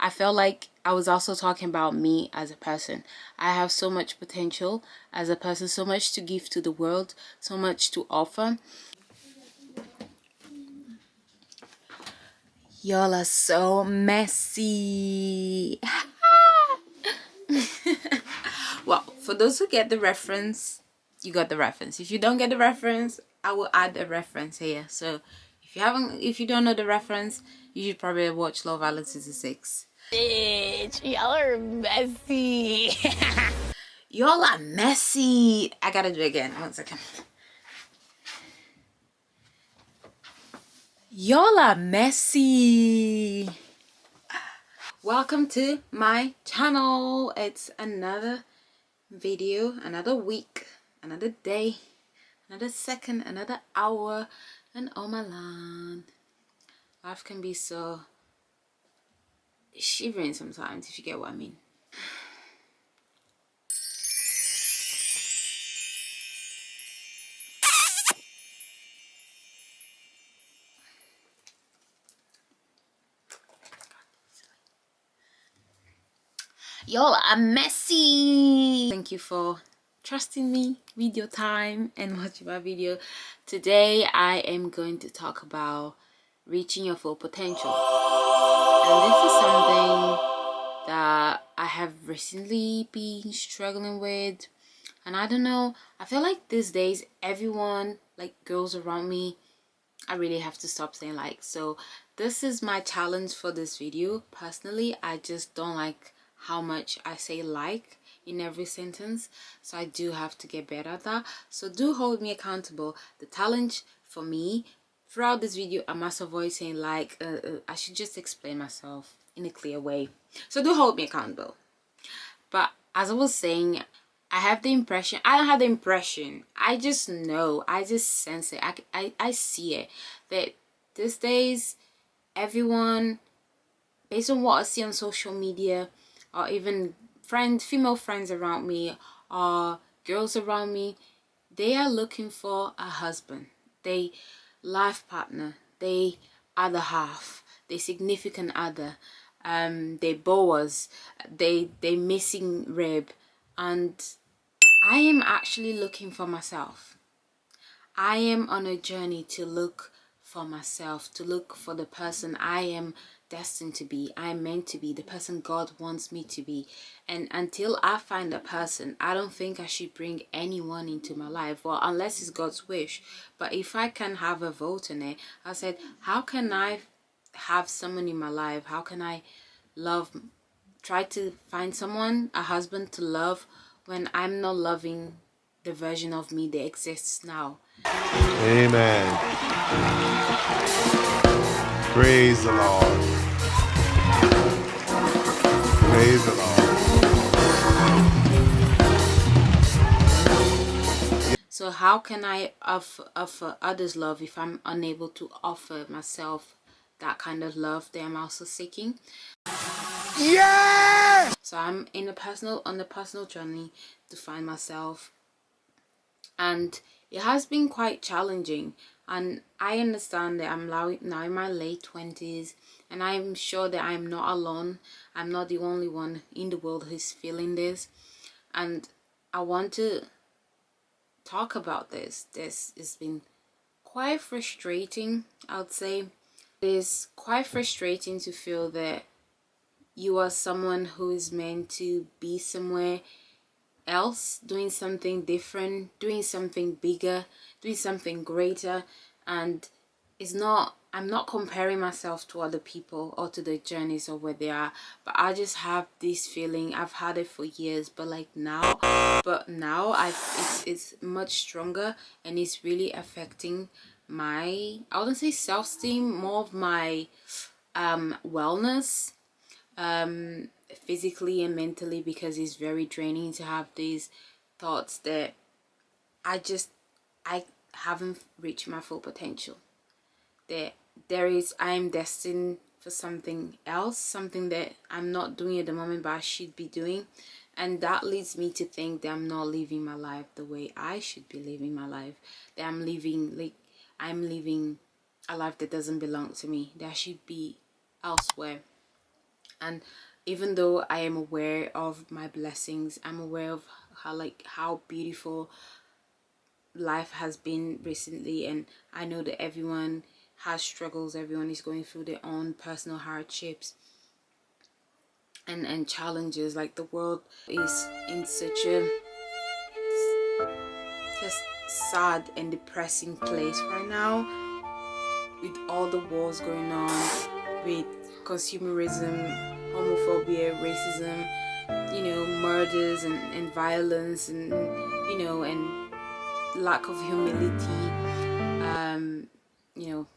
I felt like I was also talking about me as a person. I have so much potential as a person, so much to give to the world, so much to offer. Y'all are so messy. Well, for those who get the reference, you got the reference. If you don't get the reference, I will add a reference here. So if you don't know the reference, you should probably watch Love Island Season 6. Bitch, y'all are messy. Y'all are messy. I gotta do it again. 1 second. Y'all are messy. Welcome to my channel. It's another video, another week, another day, another second, another hour, and oh my land, life can be so shivering sometimes, if you get what I mean. Y'all are messy. Thank you for trusting me with your time and watching my video. Today I am going to talk about reaching your full potential, and this is something that I have recently been struggling with. And I don't know, I feel like these days everyone, like girls around me, I really have to stop saying like. So this is my challenge for this video. Personally, I just don't like how much I say like in every sentence, so I do have to get better at that. So do hold me accountable. The challenge for me throughout this video, I must avoid saying like. I should just explain myself in a clear way. So do hold me accountable. But as I was saying, I have the impression, I don't have the impression, I just know, I just sense it, I see it, that these days everyone, based on what I see on social media, or even female friends around me, or girls around me, they are looking for a husband, they life partner, they other half, they significant other, they Boaz, they missing rib. And I am actually looking for myself. I am on a journey to look for myself, to look for the person I am destined to be, I'm meant to be, the person God wants me to be. And until I find a person, I don't think I should bring anyone into my life. Well, unless it's God's wish. But if I can have a vote in it, I said, how can I have someone in my life? How can I try to find someone, a husband to love, when I'm not loving the version of me that exists now? Amen. Praise the Lord. Praise the Lord. So how can I offer others love if I'm unable to offer myself that kind of love that I'm also seeking? Yeah! So I'm on a personal journey to find myself, and it has been quite challenging. And I understand that I'm now in my late 20s, and I'm sure that I'm not alone. I'm not the only one in the world who's feeling this, and I want to talk about this. This has been quite frustrating, I would say. It is quite frustrating to feel that you are someone who is meant to be somewhere else, doing something different, doing something bigger, doing something greater, and I'm not comparing myself to other people or to their journeys or where they are, but I just have this feeling. I've had it for years, but now it's much stronger, and it's really affecting my, I wouldn't say self-esteem, more of my wellness, physically and mentally, because it's very draining to have these thoughts that I haven't reached my full potential, that I am destined for something else, something that I'm not doing at the moment but I should be doing. And that leads me to think that I'm not living my life the way I should be living my life, that I'm living a life that doesn't belong to me, that I should be elsewhere. And even though I am aware of my blessings, I'm aware of how beautiful life has been recently, and I know that everyone has struggles, everyone is going through their own personal hardships and challenges. Like, the world is in such a just sad and depressing place right now, with all the wars going on, with consumerism, homophobia, racism, murders and violence, and and lack of humility.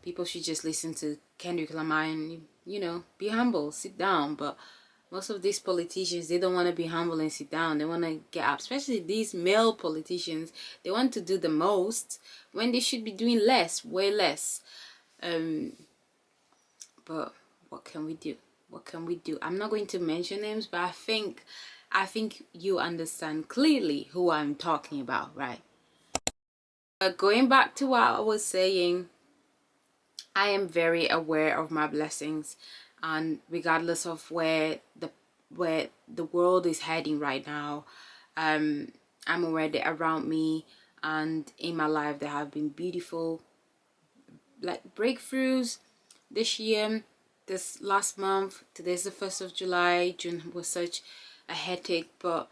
People should just listen to Kendrick Lamar and be humble, sit down. But most of these politicians, they don't want to be humble and sit down. They want to get up, especially these male politicians. They want to do the most when they should be doing less, way less. But what can we do? What can we do? I'm not going to mention names, but I think you understand clearly who I'm talking about, right? But going back to what I was saying, I am very aware of my blessings, and regardless of where the world is heading right now, I'm aware that around me and in my life there have been beautiful breakthroughs this year. This last month, today's the 1st of July. June was such a hectic but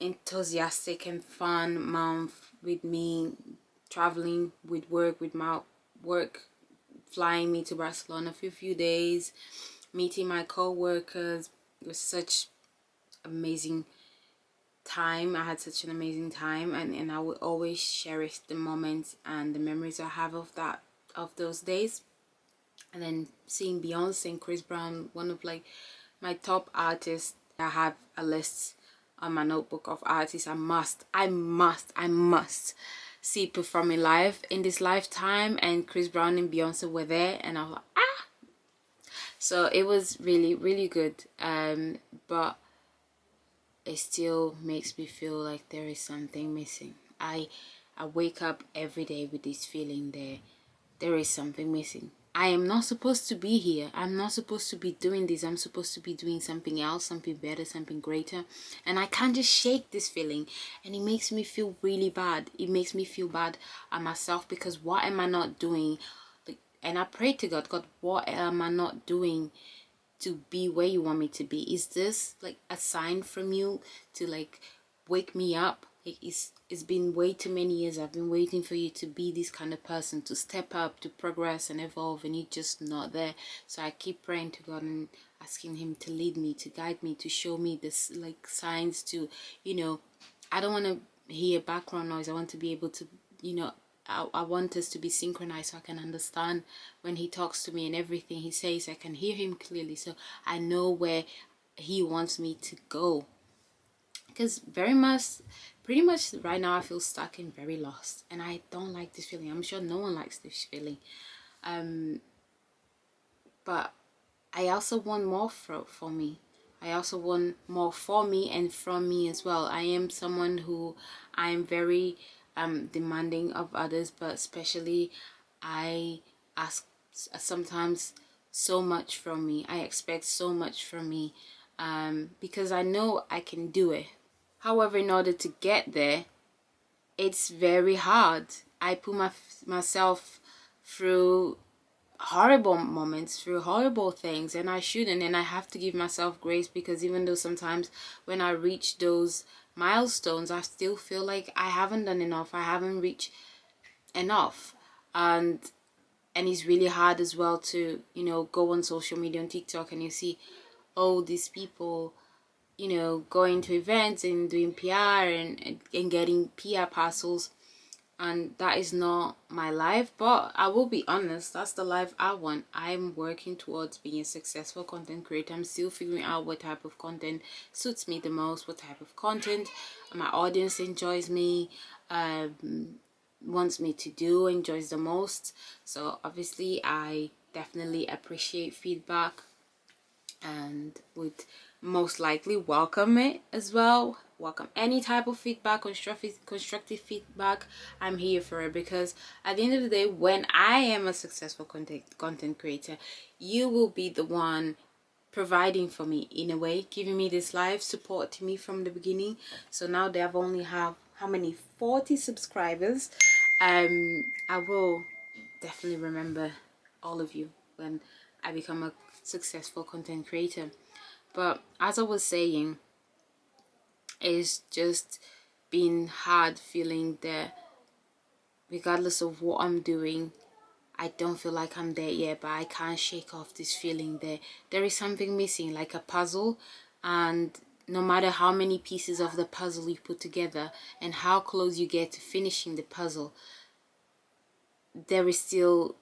enthusiastic and fun month, with me traveling with my work flying me to Barcelona for a few days, meeting my co-workers. It was such amazing time. I had such an amazing time, and I will always cherish the moments and the memories I have of those days. And then seeing Beyonce and Chris Brown, one of my top artists. I have a list on my notebook of artists I must see performing live in this lifetime, and Chris Brown and Beyonce were there, and I was like, ah. So it was really, really good, but it still makes me feel like there is something missing. I wake up every day with this feeling there is something missing. I am not supposed to be here. I'm not supposed to be doing this. I'm supposed to be doing something else, something better, something greater. And I can't just shake this feeling. And it makes me feel really bad. It makes me feel bad at myself, because what am I not doing? And I pray to God, what am I not doing to be where you want me to be? Is this a sign from you to wake me up? It's been way too many years. I've been waiting for you to be this kind of person, to step up, to progress and evolve, and you're just not there. So I keep praying to God and asking him to lead me, to guide me, to show me this signs to, I don't want to hear background noise. I want to be able to, I want us to be synchronized, so I can understand when he talks to me, and everything he says I can hear him clearly, so I know where he wants me to go. Because pretty much right now I feel stuck and very lost, and I don't like this feeling. I'm sure no one likes this feeling, but I also want more for me. I also want more for me and from me as well. I am someone who I am very demanding of others, but especially I ask sometimes so much from me. I expect so much from me, because I know I can do it. However, in order to get there, it's very hard. I put myself through horrible moments, through horrible things, and I shouldn't. And I have to give myself grace, because even though sometimes when I reach those milestones, I still feel like I haven't done enough. I haven't reached enough. And it's really hard as well to, go on social media, on TikTok, and you see all these people, going to events and doing PR and getting PR parcels, and that is not my life. But I will be honest, that's the life I want. I'm working towards being a successful content creator. I'm still figuring out what type of content suits me the most, what type of content my audience enjoys me, wants me to do, enjoys the most. So obviously I definitely appreciate feedback, and would most likely welcome it as well. Welcome any type of feedback, constructive feedback. I'm here for it, because at the end of the day, when I am a successful content creator, you will be the one providing for me in a way, giving me this life, supporting me from the beginning. So now they have only have how many, 40 subscribers. I will definitely remember all of you when I become a successful content creator. But as I was saying, it's just been hard feeling that regardless of what I'm doing, I don't feel like I'm there yet, but I can't shake off this feeling that there is something missing, like a puzzle. And no matter how many pieces of the puzzle you put together and how close you get to finishing the puzzle, there is still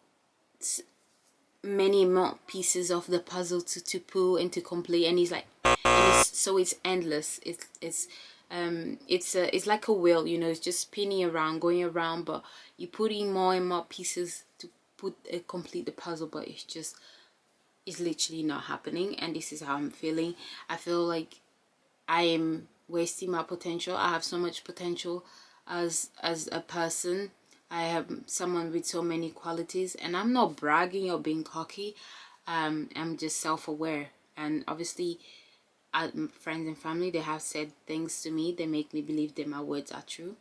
many more pieces of the puzzle to pull and to complete. And it's like, so it's endless. It's like a wheel, you know, it's just spinning around, going around, but you put in more and more pieces to complete the puzzle, but it's literally not happening. And this is how I'm feeling. I feel like I am wasting my potential. I have so much potential as a person. I have someone with so many qualities, and I'm not bragging or being cocky. I'm just self-aware, and obviously friends and family, they have said things to me that make me believe that my words are true.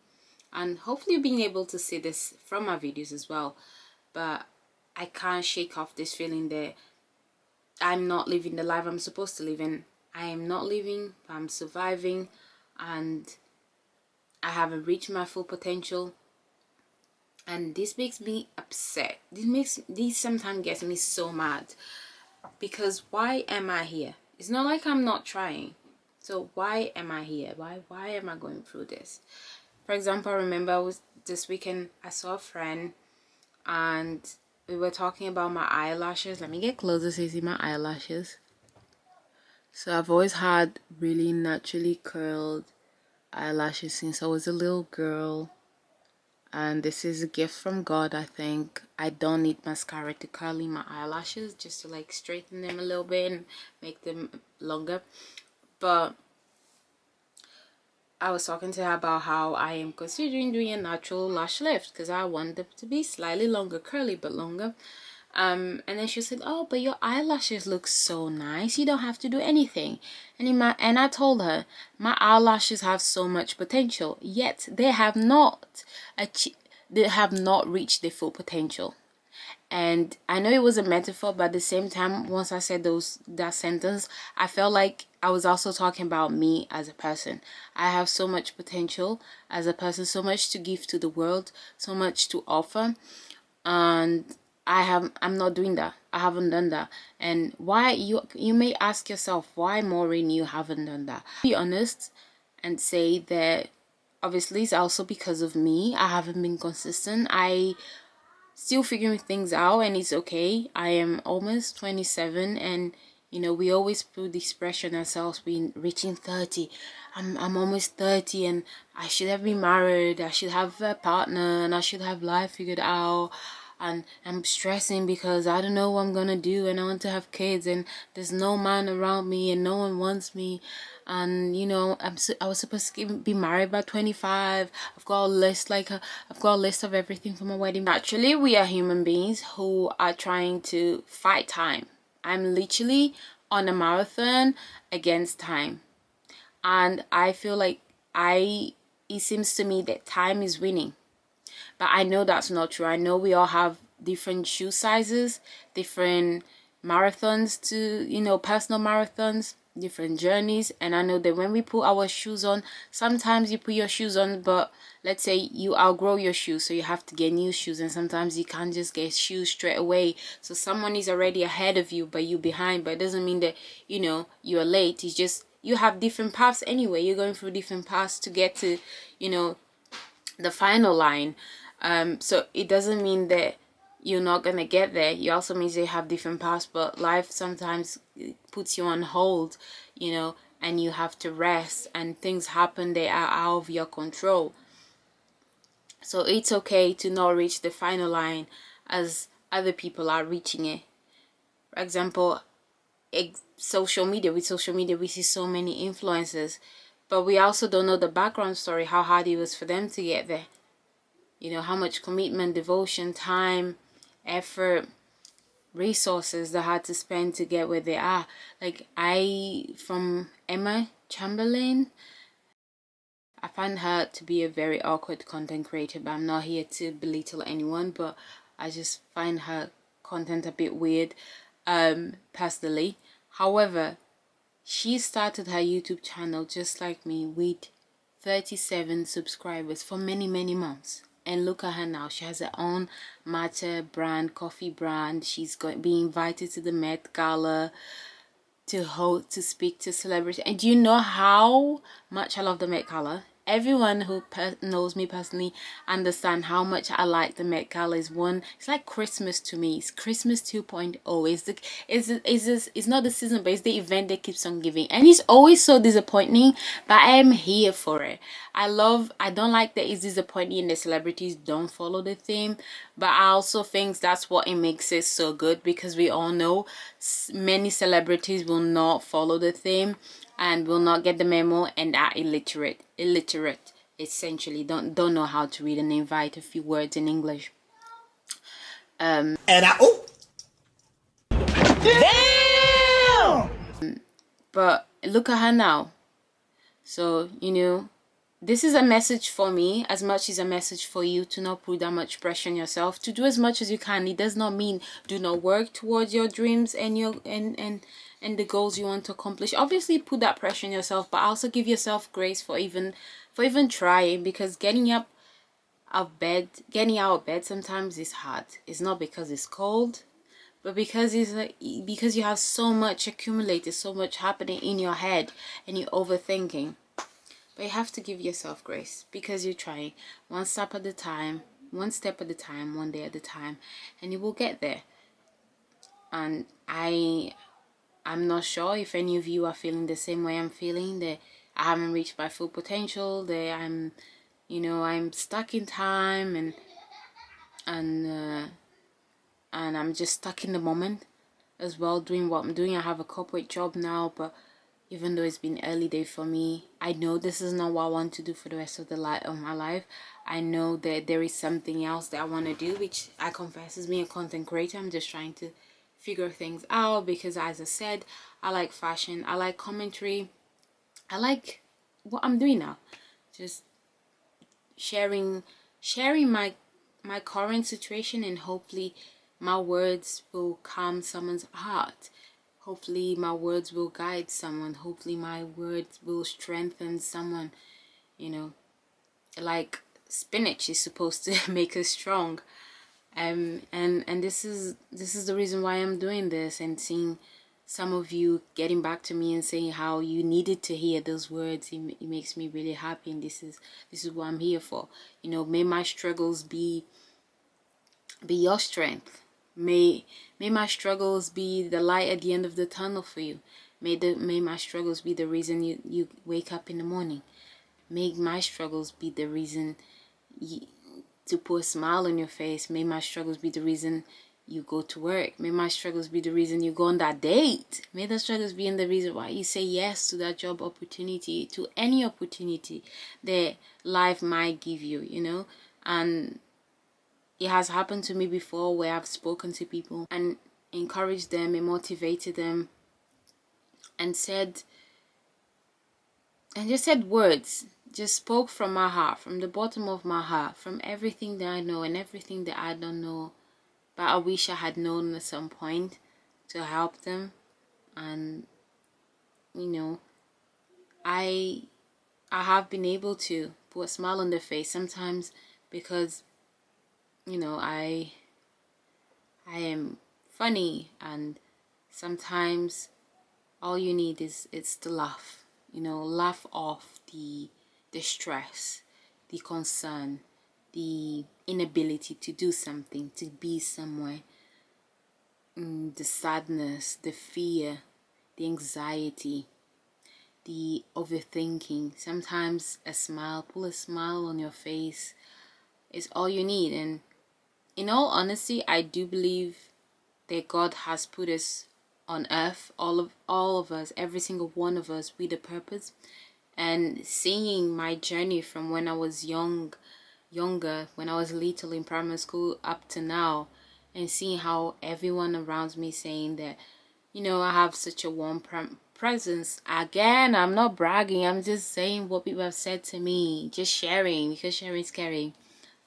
And hopefully you're being able to see this from my videos as well. But I can't shake off this feeling that I'm not living the life I'm supposed to live in. I am not living, I'm surviving, and I haven't reached my full potential. And this makes me upset. This sometimes gets me so mad, because why am I here? It's not like I'm not trying. So why am I here? Why am I going through this? For example, I remember this weekend I saw a friend and we were talking about my eyelashes. Let me get closer so you see my eyelashes. So I've always had really naturally curled eyelashes since I was a little girl. And this is a gift from God, I think. I don't need mascara to curl in my eyelashes, just to like straighten them a little bit and make them longer. But I was talking to her about how I am considering doing a natural lash lift because I want them to be slightly longer, curly but longer. And then she said, oh, but your eyelashes look so nice, you don't have to do anything. And I told her, my eyelashes have so much potential, yet they have not reached their full potential. And I know it was a metaphor, but at the same time, once I said that sentence, I felt like I was also talking about me as a person. I have so much potential as a person, so much to give to the world, so much to offer, and I'm not doing that. I haven't done that. And why, you may ask yourself, why, Maureen, you haven't done that? Be honest and say that obviously it's also because of me. I haven't been consistent. I still figuring things out, and it's okay. I am almost 27, and you know, we always put this pressure on ourselves being reaching 30. I'm almost 30 and I should have been married, I should have a partner, and I should have life figured out. And I'm stressing because I don't know what I'm gonna do, and I want to have kids, and there's no man around me and no one wants me. And you know, I was supposed to be married by 25. I've got a list, I've got a list of everything for my wedding. Naturally, we are human beings who are trying to fight time. I'm literally on a marathon against time, and I feel like it seems to me that time is winning. But I know that's not true. I know we all have different shoe sizes, different marathons to, you know, personal marathons, different journeys. And I know that when we put our shoes on, sometimes you put your shoes on, but let's say you outgrow your shoes, so you have to get new shoes. And sometimes you can't just get shoes straight away. So someone is already ahead of you, but you behind. But it doesn't mean that, you know, you're late. It's just you have different paths anyway. You're going through different paths to get to, you know, the final line. So it doesn't mean that you're not gonna get there. It also means they have different paths, but life sometimes puts you on hold, you know, and you have to rest, and things happen that are out of your control. So it's okay to not reach the final line as other people are reaching it. For example, social media, we see so many influencers, but we also don't know the background story, how hard it was for them to get there. You know, how much commitment, devotion, time, effort, resources they had to spend to get where they are. Like from Emma Chamberlain, I find her to be a very awkward content creator, but I'm not here to belittle anyone, but I just find her content a bit weird, personally. However, she started her YouTube channel just like me with 37 subscribers for many months. And look at her now. She has her own matcha brand, coffee brand. She's being invited to the Met Gala to speak to celebrities. And do you know how much I love the Met Gala? Everyone who knows me personally understand how much I like the Met Gala. It's like Christmas to me. It's Christmas 2.0. It's not the season, but it's the event that keeps on giving, and it's always so disappointing, but I am here for it. I don't like that it's disappointing and the celebrities don't follow the theme, but I also think that's what it makes it so good, because we all know many celebrities will not follow the theme and will not get the memo and are illiterate essentially, don't know how to read and invite a few words in English. And I damn. But look at her now. So, you know, this is a message for me as much as a message for you, to not put that much pressure on yourself, to do as much as you can. It does not mean do not work towards your dreams and your and the goals you want to accomplish. Obviously put that pressure on yourself, but also give yourself grace for even trying, because getting out of bed sometimes is hard. It's not because it's cold, but because because you have so much accumulated, so much happening in your head and you're overthinking. But you have to give yourself grace, because you're trying one step at a time, one day at a time, and you will get there. And I'm not sure if any of you are feeling the same way I'm feeling, that I haven't reached my full potential, that I'm stuck in time, and I'm just stuck in the moment as well, doing what I'm doing. I have a corporate job now, but even though it's been early day for me, I know this is not what I want to do for the rest of my life. I know that there is something else that I want to do, which I confess is being a content creator. I'm just trying to figure things out, because as I said, I like fashion, I like commentary, I like what I'm doing now. Just sharing my current situation, and hopefully my words will calm someone's heart. Hopefully my words will guide someone. Hopefully my words will strengthen someone. You know, like spinach is supposed to make us strong. And this is the reason why I'm doing this, and seeing some of you getting back to me and saying how you needed to hear those words, it makes me really happy. And this is what I'm here for. You know, may my struggles be your strength. May my struggles be the light at the end of the tunnel for you. May my struggles be the reason you wake up in the morning. May my struggles be the reason to put a smile on your face. May my struggles be the reason you go to work. May my struggles be the reason you go on that date. May the struggles be the reason why you say yes to that job opportunity, to any opportunity that life might give you, you know. And it has happened to me before, where I've spoken to people and encouraged them and motivated them, and just said words, just spoke from my heart, from the bottom of my heart, from everything that I know and everything that I don't know, but I wish I had known at some point, to help them. And you know, I have been able to put a smile on their face sometimes, because you know, I am funny, and sometimes all you need is to laugh, you know, laugh off the stress, the concern, the inability to do something, to be somewhere, the sadness, the fear, the anxiety, the overthinking. Sometimes a smile, pull a smile on your face is all you need. And in all honesty, I do believe that God has put us on earth, all of us, every single one of us, with a purpose. And seeing my journey from when I was younger, when I was little in primary school, up to now, and seeing how everyone around me saying that, you know, I have such a warm presence. Again, I'm not bragging, I'm just saying what people have said to me, just sharing, because sharing is caring.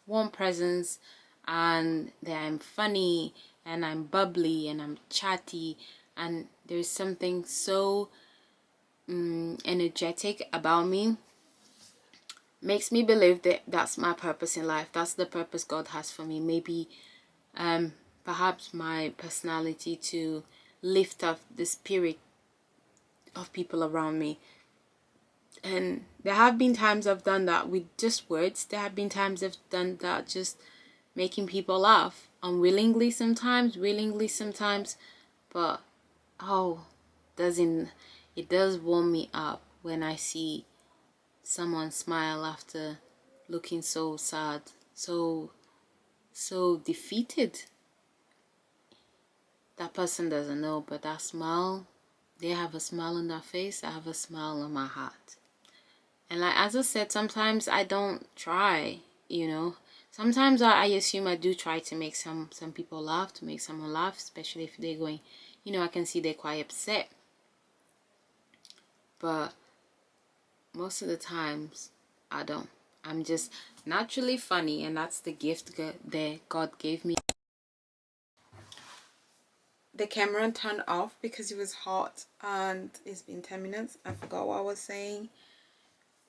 Warm presence, and that I'm funny and I'm bubbly and I'm chatty, and there's something so energetic about me. Makes me believe that that's my purpose in life. That's the purpose God has for me. Maybe perhaps my personality to lift up the spirit of people around me. And there have been times I've done that with just words. There have been times I've done that just making people laugh, unwillingly sometimes, willingly sometimes. But oh, doesn't it does warm me up when I see someone smile after looking so sad, so defeated. That person doesn't know, but that smile, they have a smile on their face, I have a smile on my heart. And like as I said, sometimes I don't try, you know. Sometimes I assume I do try to make some people laugh, to make someone laugh, especially if they're going, you know, I can see they're quite upset. But most of the times I don't. I'm just naturally funny, and that's the gift that God gave me. The camera turned off because it was hot and it's been 10 minutes. I forgot what I was saying.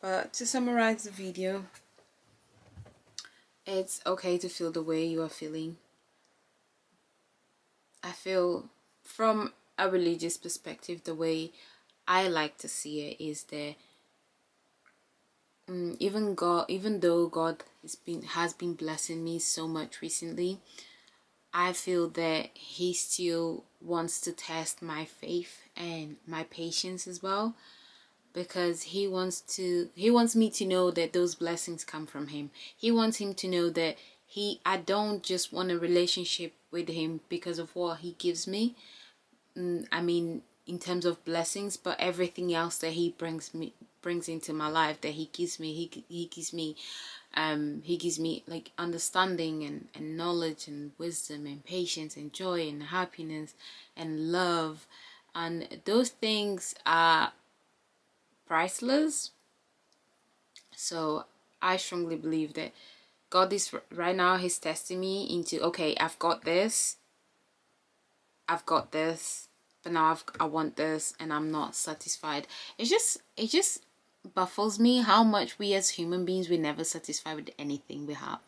But to summarize the video, it's okay to feel the way you are feeling. I feel from a religious perspective, the way I like to see it is that even though God has been blessing me so much recently, I feel that he still wants to test my faith and my patience as well, because he wants me to know that those blessings come from him. He wants him to know that I don't just want a relationship with him because of what he gives me. I mean, in terms of blessings, but everything else that he brings into my life, that he gives me, he gives me like understanding and knowledge and wisdom and patience and joy and happiness and love, and those things are priceless. So I strongly believe that God is right now, he's testing me into, okay, I've got this, but now I want this, and I'm not satisfied. It just baffles me how much we as human beings, we're never satisfied with anything we have.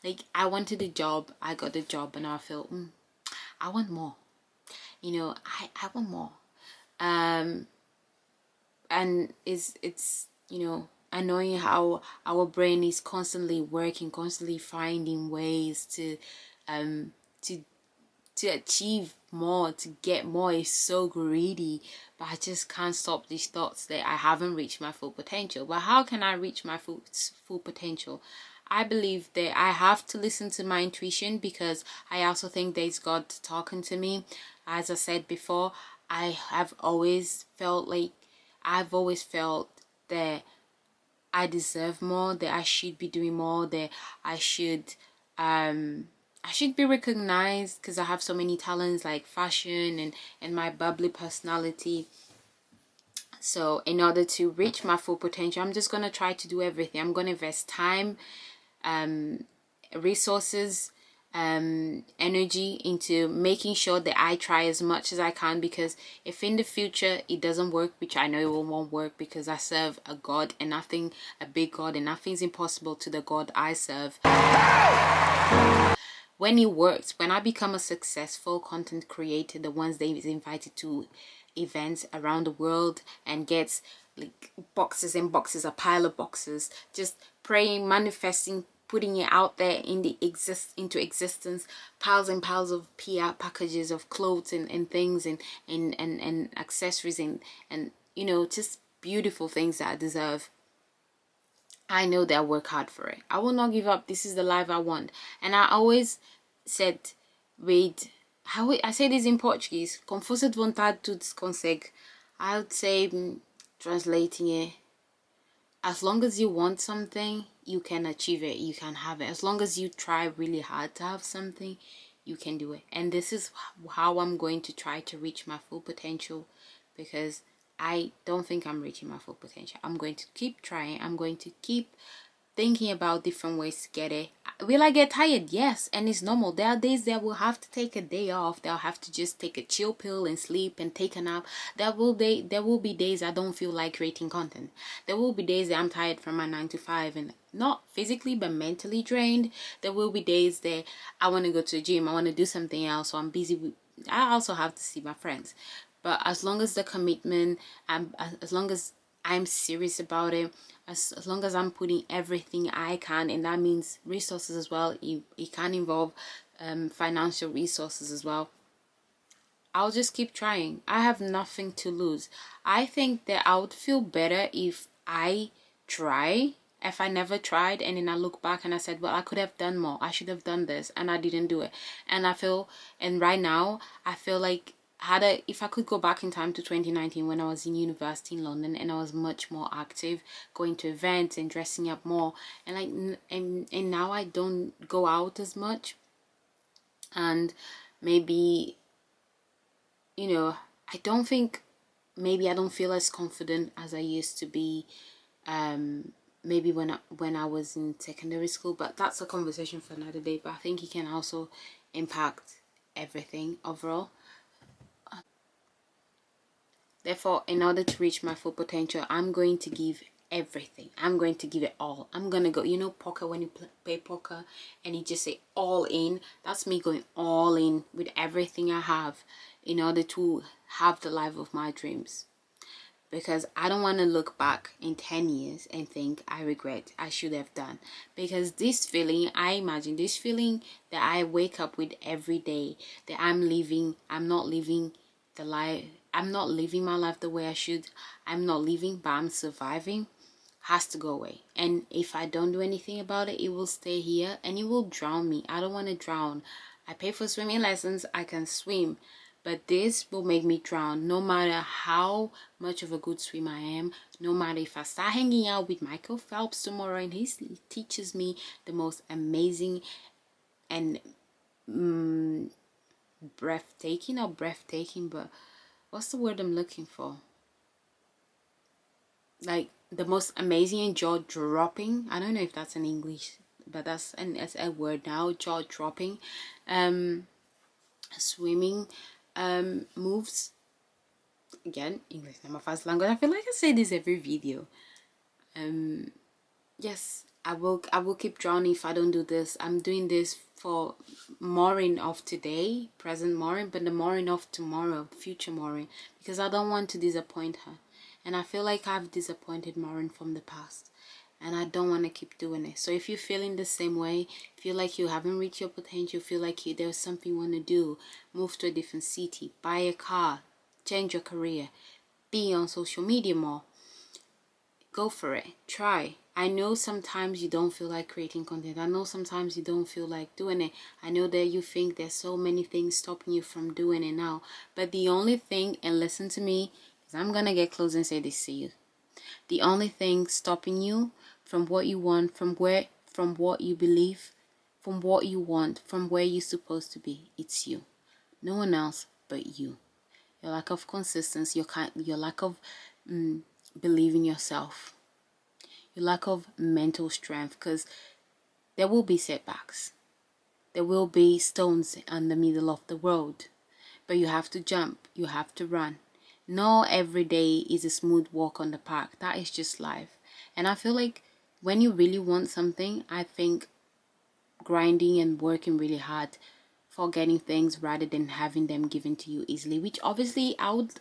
Like, I wanted a job, I got the job, and now I feel I want more, you know. I want more. And it's you know, annoying how our brain is constantly working, constantly finding ways to achieve more, to get more. Is so greedy, but I just can't stop these thoughts that I haven't reached my full potential. But how can I reach my full potential? I believe that I have to listen to my intuition, because I also think that it's God talking to me. As I said before, I've always felt that I deserve more, that I should be doing more, that I should be recognized, because I have so many talents like fashion and my bubbly personality. So in order to reach my full potential, I'm just going to try to do everything. I'm going to invest time, resources, energy into making sure that I try as much as I can, because if in the future it doesn't work, which I know it won't work, because I serve a God, and a big God, and nothing's impossible to the God I serve. When it works, when I become a successful content creator, the ones that is invited to events around the world and gets like boxes and boxes, a pile of boxes, just praying, manifesting, putting it out there into existence, piles and piles of PR packages of clothes and things and accessories and you know, just beautiful things that I deserve. I know that I work hard for it. I will not give up. This is the life I want. And I always said, I say this in Portuguese, com força de vontade tudo se consegue. I would say, translating it, as long as you want something, you can achieve it, you can have it. As long as you try really hard to have something, you can do it. And this is how I'm going to try to reach my full potential, because I don't think I'm reaching my full potential. I'm going to keep trying. I'm going to keep thinking about different ways to get it. Will I get tired? Yes, and it's normal. There are days that will have to take a day off. They'll have to just take a chill pill and sleep and take a nap. There will be days I don't feel like creating content. There will be days that I'm tired from my 9 to 5 and not physically but mentally drained. There will be days that I want to go to the gym. I want to do something else, so I'm busy with. I also have to see my friends. But as long as the commitment, as long as I'm serious about it, as long as I'm putting everything I can, and that means resources as well, it can involve financial resources as well, I'll just keep trying. I have nothing to lose. I think that I would feel better if I try, if I never tried and then I look back and I said, well, I could have done more, I should have done this, and I didn't do it. And right now I feel like if I could go back in time to 2019 when I was in university in London and I was much more active, going to events and dressing up more, and now I don't go out as much, and maybe, I don't think, maybe I don't feel as confident as I used to be, maybe when I was in secondary school, but that's a conversation for another day. But I think it can also impact everything overall. Therefore, in order to reach my full potential, I'm going to give everything. I'm going to give it all. I'm gonna go, poker, when you play poker and you just say all in, that's me going all in with everything I have in order to have the life of my dreams. Because I don't want to look back in 10 years and think I regret, I should have done. Because this feeling, I imagine this feeling that I wake up with every day, that I'm not living the life, I'm not living my life the way I should, I'm not living but I'm surviving, has to go away. And if I don't do anything about it, it will stay here and it will drown me. I don't want to drown. I pay for swimming lessons, I can swim, but this will make me drown. No matter how much of a good swimmer I am, no matter if I start hanging out with Michael Phelps tomorrow and he teaches me the most amazing and breathtaking, but what's the word I'm looking for? Like the most amazing and jaw-dropping, I don't know if that's in English, but that's a word now, jaw-dropping swimming moves. Again, English is not my first language. I feel like I say this every video. Yes, I will keep drowning if I don't do this. I'm doing this for Maureen of today, present Maureen, but the Maureen of tomorrow, future Maureen, because I don't want to disappoint her. And I feel like I've disappointed Maureen from the past, and I don't want to keep doing it. So if you're feeling the same way, feel like you haven't reached your potential, feel like there's something you want to do, move to a different city, buy a car, change your career, be on social media more, go for it. Try. I know sometimes you don't feel like creating content. I know sometimes you don't feel like doing it. I know that you think there's so many things stopping you from doing it now. But the only thing, and listen to me, because I'm going to get close and say this to you. The only thing stopping you from what you want, from what you believe, from what you want, from where you're supposed to be, it's you. No one else but you. Your lack of consistency, your lack of believe in yourself, your lack of mental strength, because there will be setbacks, there will be stones in the middle of the road, but you have to jump, you have to run. No, every day is a smooth walk on the park. That is just life. And I feel like when you really want something, I think grinding and working really hard for getting things rather than having them given to you easily, which obviously I would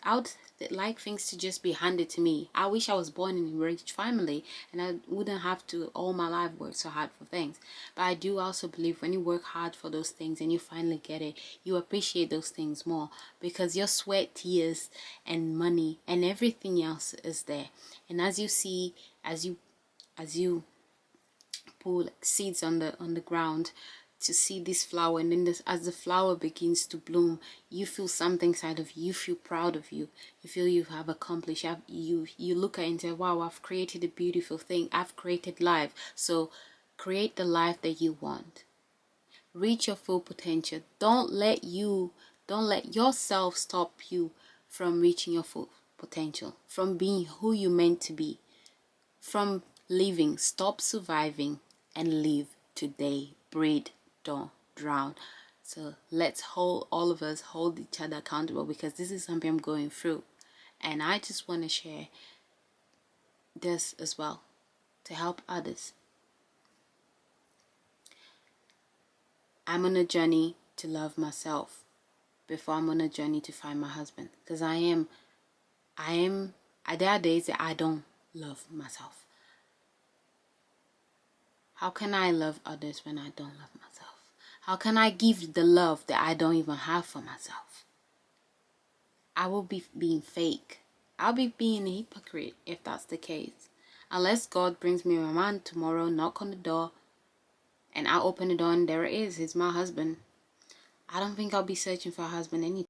like things to just be handed to me. I wish I was born in a rich family and I wouldn't have to all my life work so hard for things. But I do also believe when you work hard for those things and you finally get it, you appreciate those things more, because your sweat, tears and money and everything else is there. And as you pull seeds on the ground to see this flower, and then as the flower begins to bloom, you feel something inside of you. You feel proud of you. You feel you have accomplished. You look at it and say, wow, I've created a beautiful thing. I've created life. So create the life that you want. reach your full potential. Don't let yourself stop you from reaching your full potential, from being who you're meant to be, from living. Stop surviving and live today. Breathe, don't drown. So let's all of us hold each other accountable, because this is something I'm going through, and I just want to share this as well to help others. I'm on a journey to love myself before I'm on a journey to find my husband, because there are days that I don't love myself. How can I love others when I don't love myself? How can I give the love that I don't even have for myself? I will be being fake. I'll be being a hypocrite if that's the case. Unless God brings me a man tomorrow, knock on the door, and I open the door and there it is. It's my husband. I don't think I'll be searching for a husband anytime.